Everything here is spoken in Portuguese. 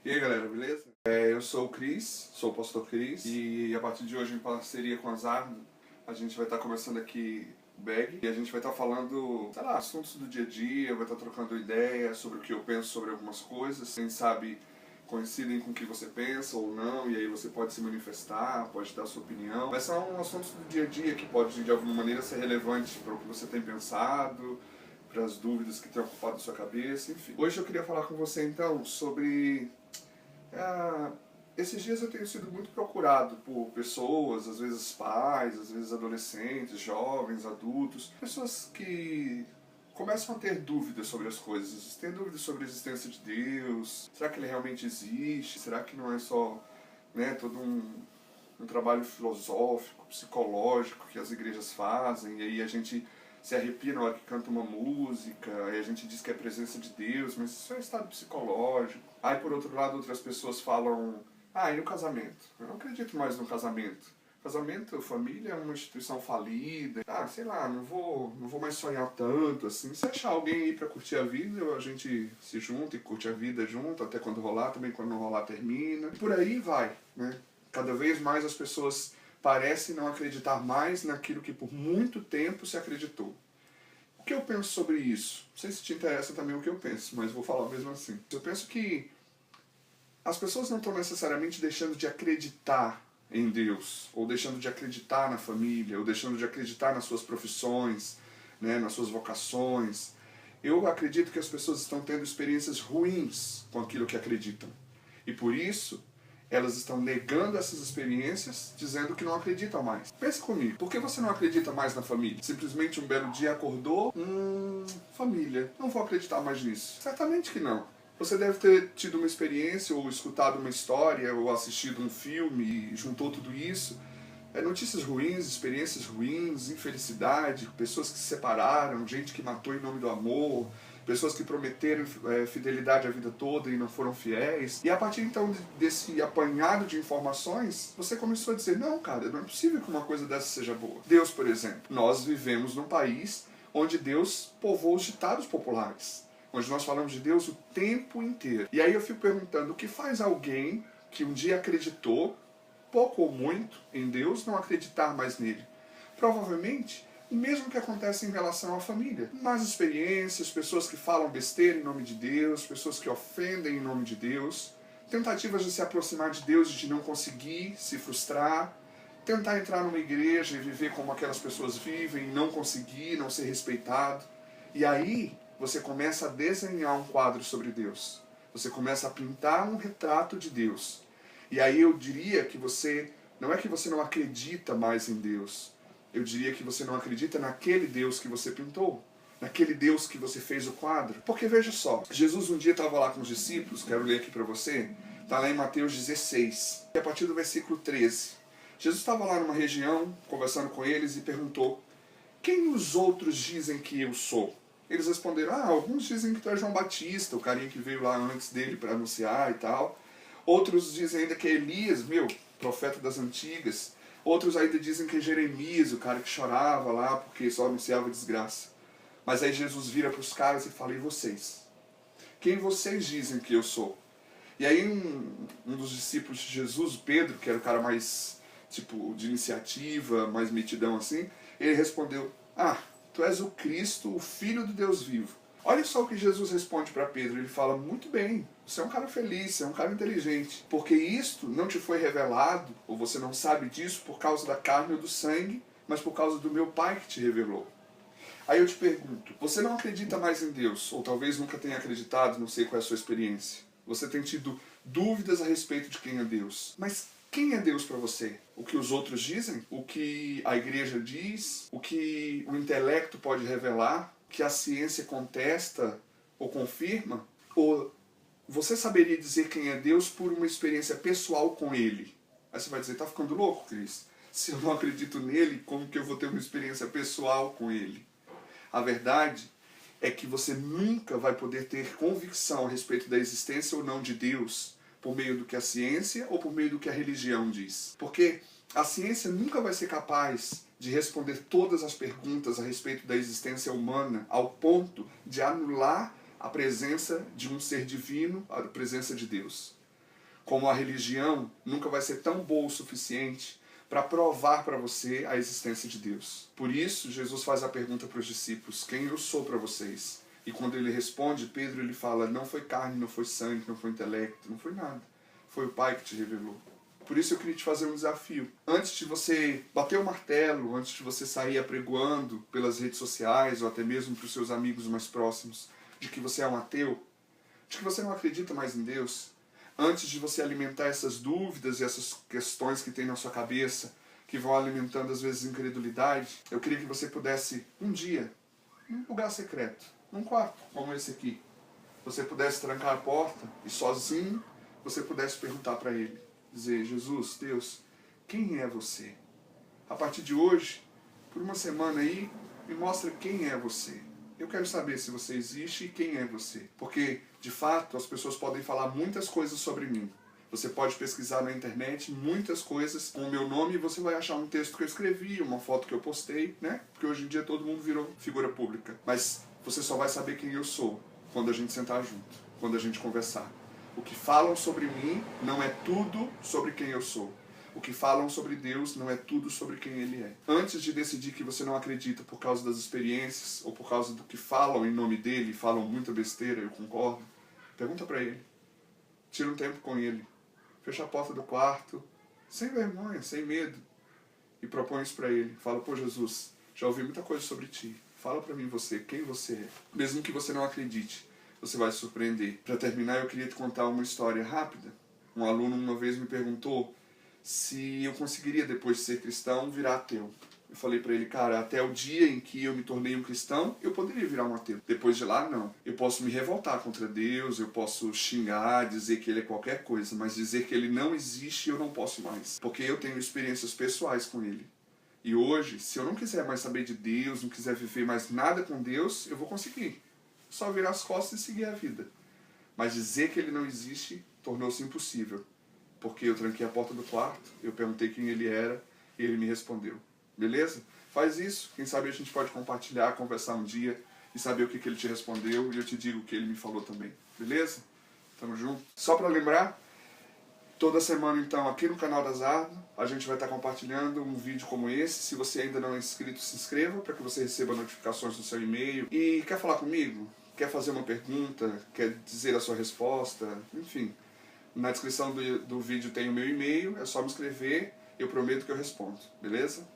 E aí galera, beleza? Eu sou o Cris, sou o pastor Cris, e a partir de hoje, em parceria com a Zardo, a gente vai estar começando aqui o Bag, e a gente vai estar falando, sei lá, assuntos do dia a dia, vai estar trocando ideias sobre o que eu penso sobre algumas coisas, quem sabe coincidem com o que você pensa ou não, e aí você pode se manifestar, pode dar a sua opinião. Mas são assuntos do dia a dia que pode de alguma maneira ser relevante para o que você tem pensado, para as dúvidas que têm ocupado a sua cabeça, enfim. Hoje eu queria falar com você então sobre esses dias eu tenho sido muito procurado por pessoas, às vezes pais, às vezes adolescentes, jovens, adultos, pessoas que começam a ter dúvidas sobre as coisas, têm dúvidas sobre a existência de Deus, será que ele realmente existe, será que não é só todo um trabalho filosófico, psicológico que as igrejas fazem, e aí a gente se arrepia na hora que canta uma música, e a gente diz que é a presença de Deus, mas isso é estado psicológico. Aí, por outro lado, outras pessoas falam, e no casamento? Eu não acredito mais no casamento. Casamento, família é uma instituição falida. Sei lá, não vou mais sonhar tanto, assim. Se achar alguém aí pra curtir a vida, a gente se junta e curte a vida junto, até quando rolar, também quando não rolar termina. E por aí vai, né? Cada vez mais as pessoas parecem não acreditar mais naquilo que por muito tempo se acreditou. O que eu penso sobre isso? Não sei se te interessa também o que eu penso, mas vou falar mesmo assim. Eu penso que as pessoas não estão necessariamente deixando de acreditar em Deus, ou deixando de acreditar na família, ou deixando de acreditar nas suas profissões, nas suas vocações. Eu acredito que as pessoas estão tendo experiências ruins com aquilo que acreditam. E por isso, elas estão negando essas experiências, dizendo que não acreditam mais. Pensa comigo, por que você não acredita mais na família? Simplesmente um belo dia acordou, família, não vou acreditar mais nisso. Certamente que não. Você deve ter tido uma experiência, ou escutado uma história, ou assistido um filme e juntou tudo isso. Notícias ruins, experiências ruins, infelicidade, pessoas que se separaram, gente que matou em nome do amor, pessoas que prometeram fidelidade a vida toda e não foram fiéis. E a partir então desse apanhado de informações, você começou a dizer, não cara, não é possível que uma coisa dessa seja boa. Deus, por exemplo, nós vivemos num país onde Deus povoou os ditados populares, onde nós falamos de Deus o tempo inteiro. E aí eu fico perguntando, o que faz alguém que um dia acreditou, pouco ou muito, em Deus, não acreditar mais nele? Provavelmente o mesmo que acontece em relação à família. Más experiências, pessoas que falam besteira em nome de Deus, pessoas que ofendem em nome de Deus, tentativas de se aproximar de Deus e de não conseguir, se frustrar, tentar entrar numa igreja e viver como aquelas pessoas vivem, não conseguir, não ser respeitado. E aí você começa a desenhar um quadro sobre Deus. Você começa a pintar um retrato de Deus. E aí eu diria que não é que você não acredita mais em Deus. Eu diria que você não acredita naquele Deus que você pintou, naquele Deus que você fez o quadro. Porque veja só, Jesus um dia estava lá com os discípulos, quero ler aqui para você, está lá em Mateus 16, e a partir do versículo 13. Jesus estava lá numa região, conversando com eles, e perguntou, quem os outros dizem que eu sou? Eles responderam, alguns dizem que tu é João Batista, o carinha que veio lá antes dele para anunciar e tal. Outros dizem ainda que é Elias, profeta das antigas. Outros ainda dizem que é Jeremias, o cara que chorava lá porque só anunciava desgraça. Mas aí Jesus vira para os caras e fala, e vocês? Quem vocês dizem que eu sou? E aí um dos discípulos de Jesus, Pedro, que era o cara mais de iniciativa, mais metidão assim, ele respondeu, tu és o Cristo, o Filho do Deus vivo. Olha só o que Jesus responde para Pedro, ele fala, muito bem, você é um cara feliz, você é um cara inteligente, porque isto não te foi revelado, ou você não sabe disso por causa da carne ou do sangue, mas por causa do meu Pai que te revelou. Aí eu te pergunto, você não acredita mais em Deus, ou talvez nunca tenha acreditado, não sei qual é a sua experiência. Você tem tido dúvidas a respeito de quem é Deus. Mas quem é Deus para você? O que os outros dizem? O que a igreja diz? O que o intelecto pode revelar? Que a ciência contesta ou confirma? Ou você saberia dizer quem é Deus por uma experiência pessoal com Ele? Aí você vai dizer, tá ficando louco, Cris? Se eu não acredito nele, como que eu vou ter uma experiência pessoal com Ele? A verdade é que você nunca vai poder ter convicção a respeito da existência ou não de Deus por meio do que a ciência ou por meio do que a religião diz. Porque a ciência nunca vai ser capaz de responder todas as perguntas a respeito da existência humana ao ponto de anular a presença de um ser divino, a presença de Deus. como a religião nunca vai ser tão boa o suficiente para provar para você a existência de Deus. Por isso, Jesus faz a pergunta para os discípulos: quem eu sou para vocês? E quando ele responde, Pedro ele fala: não foi carne, não foi sangue, não foi intelecto, não foi nada. Foi o Pai que te revelou. Por isso eu queria te fazer um desafio. Antes de você bater o martelo, antes de você sair apregoando pelas redes sociais ou até mesmo para os seus amigos mais próximos de que você é um ateu, de que você não acredita mais em Deus, antes de você alimentar essas dúvidas e essas questões que tem na sua cabeça, que vão alimentando às vezes incredulidade, eu queria que você pudesse, um dia, num lugar secreto, num quarto como esse aqui, você pudesse trancar a porta e sozinho você pudesse perguntar para Ele, dizer: Jesus, Deus, quem é você? A partir de hoje, por uma semana aí, me mostra quem é você. Eu quero saber se você existe e quem é você. Porque, de fato, as pessoas podem falar muitas coisas sobre mim. Você pode pesquisar na internet muitas coisas com o meu nome e você vai achar um texto que eu escrevi, uma foto que eu postei, né? Porque hoje em dia todo mundo virou figura pública. Mas você só vai saber quem eu sou quando a gente sentar junto, quando a gente conversar. O que falam sobre mim não é tudo sobre quem eu sou. O que falam sobre Deus não é tudo sobre quem Ele é. Antes de decidir que você não acredita por causa das experiências ou por causa do que falam em nome dEle, falam muita besteira, eu concordo, pergunta para Ele. Tira um tempo com Ele. Fecha a porta do quarto, sem vergonha, sem medo, e propõe isso para Ele. Fala: pô, Jesus, já ouvi muita coisa sobre Ti. Fala para mim você, quem você é. Mesmo que você não acredite, você vai se surpreender. Para terminar, eu queria te contar uma história rápida. Um aluno uma vez me perguntou se eu conseguiria, depois de ser cristão, virar ateu. Eu falei para ele: cara, até o dia em que eu me tornei um cristão, eu poderia virar um ateu. Depois de lá, não. Eu posso me revoltar contra Deus, eu posso xingar, dizer que Ele é qualquer coisa, mas dizer que Ele não existe, eu não posso mais. Porque eu tenho experiências pessoais com Ele. E hoje, se eu não quiser mais saber de Deus, não quiser viver mais nada com Deus, eu vou conseguir. Só virar as costas e seguir a vida. Mas dizer que Ele não existe tornou-se impossível. Porque eu tranquei a porta do quarto, eu perguntei quem Ele era e Ele me respondeu. Beleza? Faz isso, quem sabe a gente pode compartilhar, conversar um dia e saber o que Ele te respondeu e eu te digo o que Ele me falou também. Beleza? Tamo junto? Só para lembrar, toda semana então aqui no canal da Zardo a gente vai estar compartilhando um vídeo como esse. Se você ainda não é inscrito, se inscreva para que você receba notificações no seu e-mail. E quer falar comigo? Quer fazer uma pergunta? Quer dizer a sua resposta? Enfim, na descrição do vídeo tem o meu e-mail, é só me escrever, eu prometo que eu respondo, beleza?